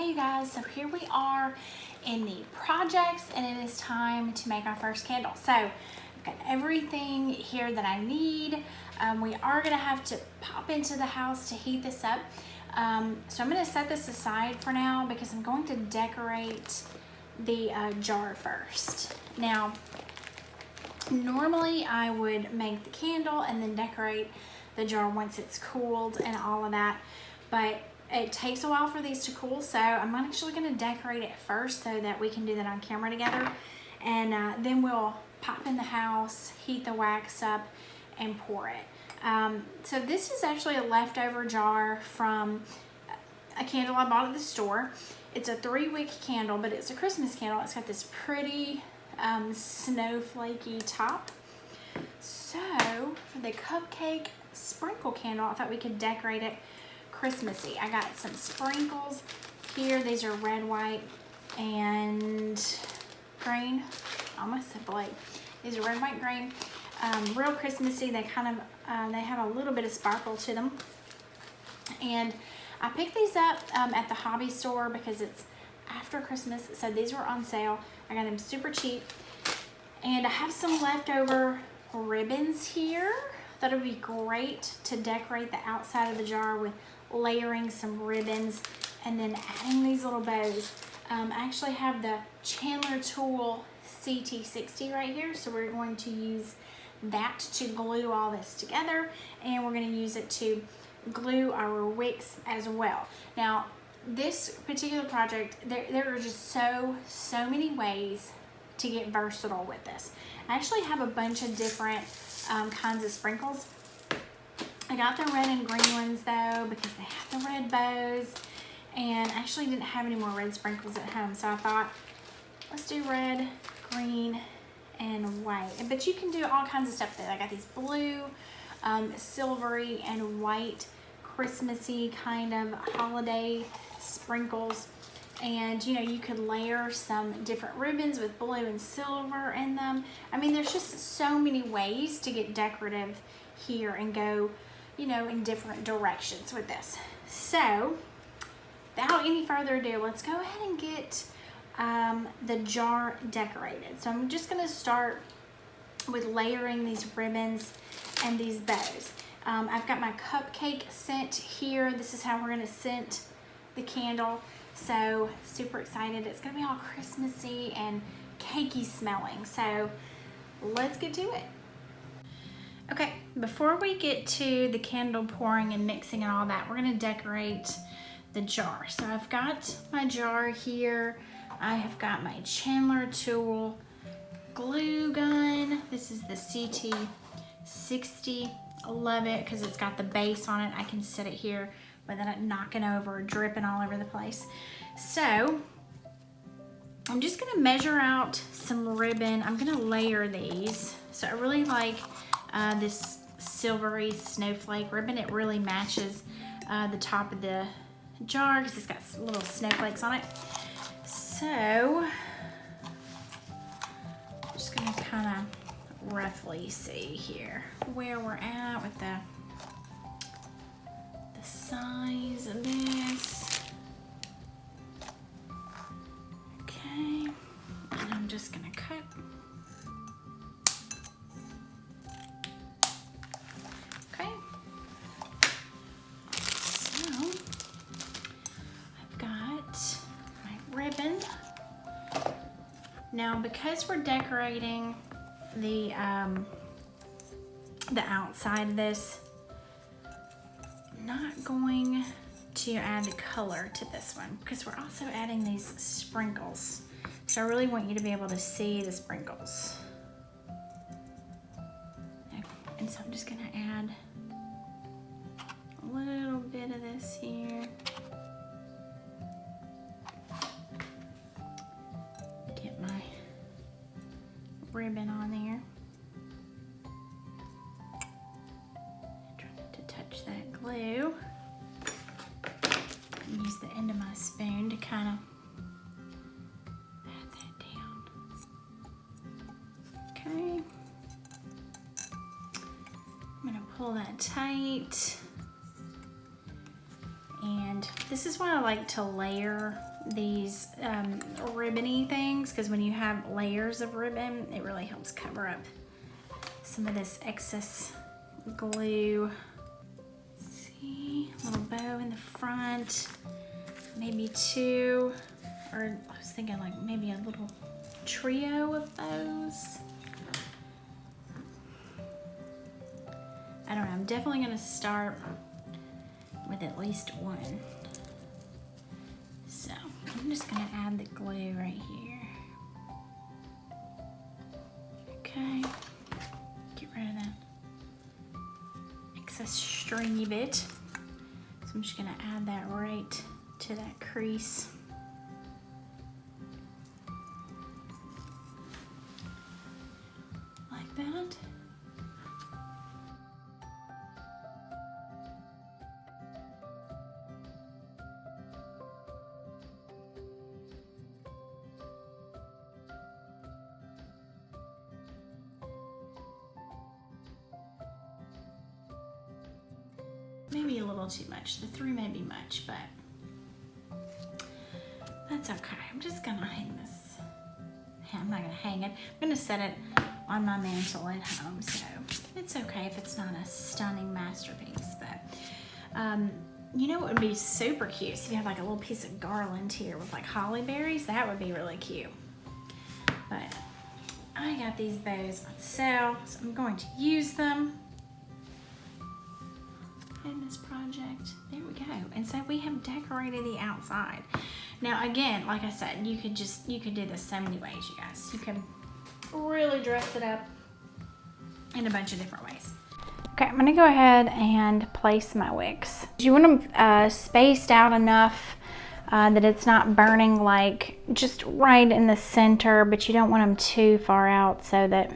Okay, you guys, so here we are in the projects and it is time to make our first candle. So I've got everything here that I need. We are gonna have to pop into the house to heat this up. So I'm gonna set this aside for now because I'm going to decorate the jar first. Now, normally I would make the candle and then decorate the jar once it's cooled and all of that, but it takes a while for these to cool, so I'm actually going to decorate it first so that we can do that on camera together, and then we'll pop in the house, heat the wax up, and pour it. So this is actually a leftover jar from a candle I bought at the store. It's a 3-wick candle, but it's a Christmas candle. It's got this pretty snowflakey top. So for the cupcake sprinkle candle, I thought we could decorate it Christmassy. I got some sprinkles here. These are red, white, and green. I almost said blue. These are red, white, green. Real Christmassy. They kind of they have a little bit of sparkle to them. And I picked these up at the hobby store because it's after Christmas, so these were on sale. I got them super cheap, and I have some leftover ribbons here that would be great to decorate the outside of the jar with, layering some ribbons and then adding these little bows. I actually have the Chandler Tool CT60 right here, so we're going to use that to glue all this together, and we're going to use it to glue our wicks as well. Now, this particular project, there are just so many ways to get versatile with this. I actually have a bunch of different kinds of sprinkles. I got the red and green ones though because they have the red bows, and I actually didn't have any more red sprinkles at home, so I thought let's do red, green, and white. But you can do all kinds of stuff there. I got these blue, silvery, and white Christmassy kind of holiday sprinkles, and you know, you could layer some different ribbons with blue and silver in them. I mean, there's just so many ways to get decorative here and go, you know, in different directions with this. So without any further ado, let's go ahead and get the jar decorated. So I'm just going to start with layering these ribbons and these bows. I've got my cupcake scent here. This is how we're going to scent the candle. So super excited. It's going to be all Christmassy and cakey smelling. So let's get to it. Okay, before we get to the candle pouring and mixing and all that, we're going to decorate the jar. So I've got my jar here. I have got my Chandler Tool glue gun. This is the CT60. I love it because it's got the base on it. I can set it here without it knocking over, dripping all over the place. So I'm just going to measure out some ribbon. I'm going to layer these. So I really like this silvery snowflake ribbon. It really matches the top of the jar because it's got little snowflakes on it. So I'm just going to kind of roughly see here where we're at with the size of this. Okay, and I'm just going to cut. Okay, so I've got my ribbon. Now, because we're decorating the outside of this, I'm not going to add color to this one because we're also adding these sprinkles. So I really want you to be able to see the sprinkles. And so I'm just gonna add a little bit of this here. Get my ribbon on there. Try not to touch that glue. And use the end of my spoon to kind of pat that down. Okay. I'm gonna pull that tight. And this is why I like to layer these ribbony things, because when you have layers of ribbon, it really helps cover up some of this excess glue. See, a little bow in the front, maybe two, or I was thinking like maybe a little trio of bows. I don't know, I'm definitely gonna start with at least one. So I'm just gonna add the glue right here. Okay, get rid of that excess stringy bit. So I'm just gonna add that right to that crease. Like that. Maybe a little too much. The 3 may be much, but that's okay. I'm just gonna hang this. I'm not gonna hang it. I'm gonna set it on my mantle at home, so it's okay if it's not a stunning masterpiece. But you know what would be super cute? If you have like a little piece of garland here with like holly berries, that would be really cute. But I got these bows on sale, so I'm going to use them in this project. There we go. And so we have decorated the outside. Now again, like I said, you could do this so many ways, you guys. You can really dress it up in a bunch of different ways. Okay, I'm gonna go ahead and place my wicks. You want them spaced out enough that it's not burning like just right in the center, but you don't want them too far out so that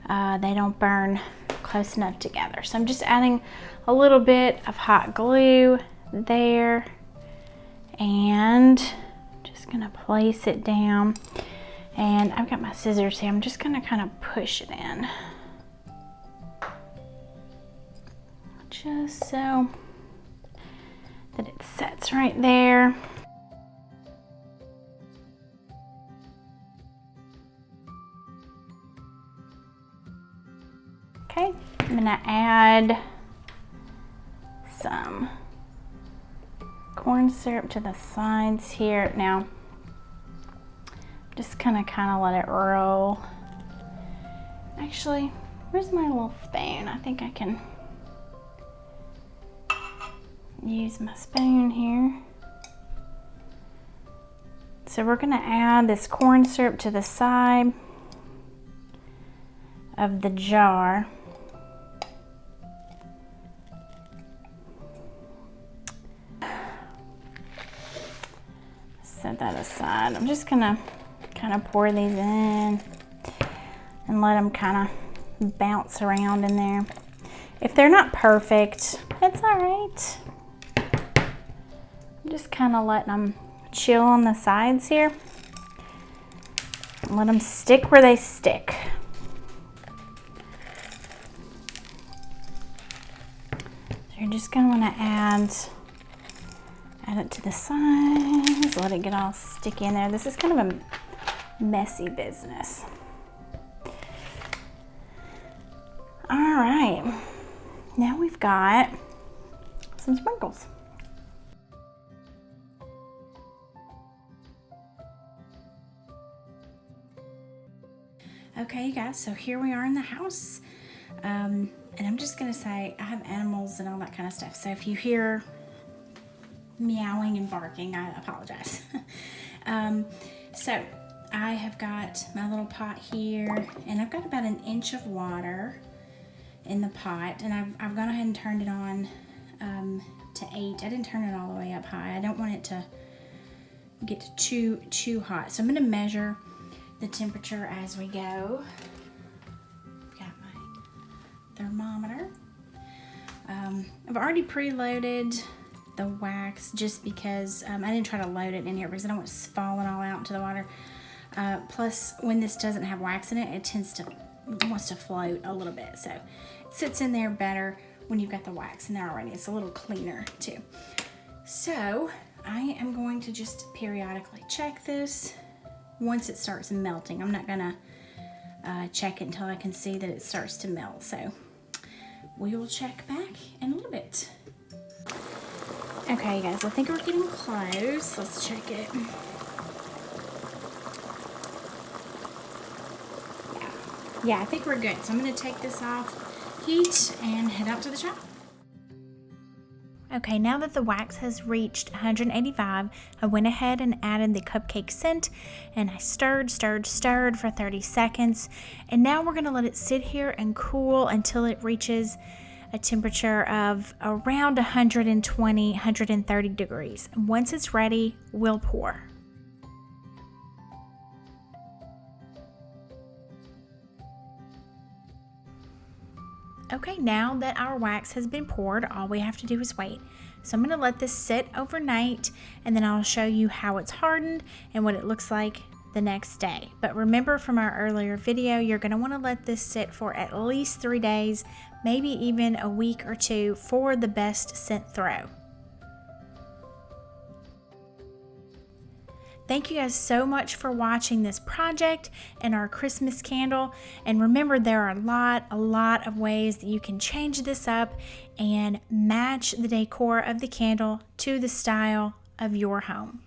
they don't burn close enough together. So I'm just adding a little bit of hot glue there and just gonna place it down. And I've got my scissors here. I'm just gonna kind of push it in, just so that it sets right there. Okay, I'm gonna add some corn syrup to the sides here. Now, I'm just gonna kind of let it roll. Actually, where's my little spoon? I think I can use my spoon here. So we're gonna add this corn syrup to the side of the jar. Set that aside. I'm just gonna kind of pour these in and let them kind of bounce around in there. If they're not perfect, it's all right. I'm just kind of letting them chill on the sides here. Let them stick where they stick. So you're just gonna want to add it to the sides, let it get all sticky in there. This is kind of a messy business. All right, now we've got some sprinkles. Okay, you guys, so here we are in the house. And I'm just gonna say, I have animals and all that kind of stuff. So if you hear meowing and barking, I apologize. So I have got my little pot here, and I've got about 1 inch of water in the pot, and I've gone ahead and turned it on to 8. I didn't turn it all the way up high. I don't want it to get too hot. So I'm gonna measure the temperature as we go. Got my thermometer. I've already preloaded the wax just because I didn't try to load it in here because I don't want it falling all out into the water. Plus, when this doesn't have wax in it, it wants to float a little bit. So it sits in there better when you've got the wax in there already. It's a little cleaner too. So I am going to just periodically check this once it starts melting. I'm not gonna check it until I can see that it starts to melt. So we will check back in a little bit. Okay guys, I think we're getting close. Let's check it. Yeah, I think we're good. So I'm gonna take this off heat and head out to the shop. Okay, now that the wax has reached 185, I went ahead and added the cupcake scent, and I stirred for 30 seconds. And now we're gonna let it sit here and cool until it reaches a temperature of around 120, 130 degrees. And once it's ready, we'll pour. Okay, now that our wax has been poured, all we have to do is wait. So I'm going to let this sit overnight, and then I'll show you how it's hardened and what it looks like the next day. But remember from our earlier video, you're going to want to let this sit for at least 3 days, maybe even a week or two for the best scent throw. Thank you guys so much for watching this project and our Christmas candle. And remember, there are a lot of ways that you can change this up and match the decor of the candle to the style of your home.